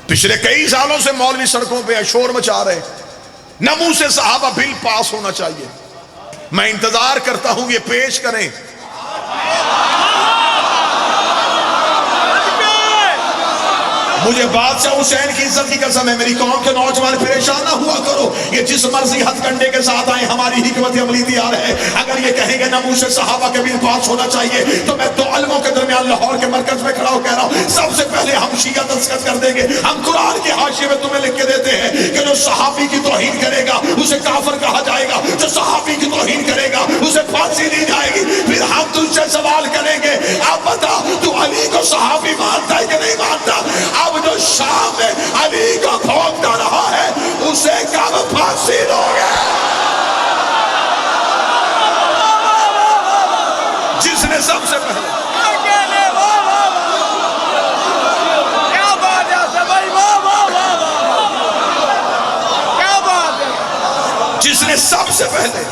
پچھلے کئی سالوں سے مولوی سڑکوں پہ شور مچا رہے، ناموس صحابہ بل پاس ہونا چاہیے. میں انتظار کرتا ہوں یہ پیش کریں. مجھے بادشاہ حسین کی عزت کی قسم ہے، میری قوم کے نوجوان پریشان نہ ہوا کرو. یہ جس مرضی ہتھ کنڈے کے ساتھ آئے ہماری حکمت عملی تیار ہے. اگر یہ کہیں گے ناموس صحابہ کے بل پاس ہونا چاہیے تو میں دو علموں کے درمیان لاہور کے مرکز میں کھڑا ہو کہہ رہا ہوں، سب سے پہلے ہم شیعہ دستخط کر دیں گے. ہم قرآن کے حاشیے میں تمہیں لکھ کے دیتے ہیں کہ جو صحابی کی توہین کرے گا اسے کافر کہا جائے گا، جو صحابی کی توہین کرے گا اسے پھانسی دی جائے گی. پھر ہم تجھ سے سوال کریں گے، اب بتا تو علی کو صحابی مانتا ہے کہ نہیں مانتا؟ اب جو شام میں علی کا بھونکتا رہا ہے اسے کب پھانسی دو گے؟ جس نے سب سے پہلے جس نے سب سے پہلے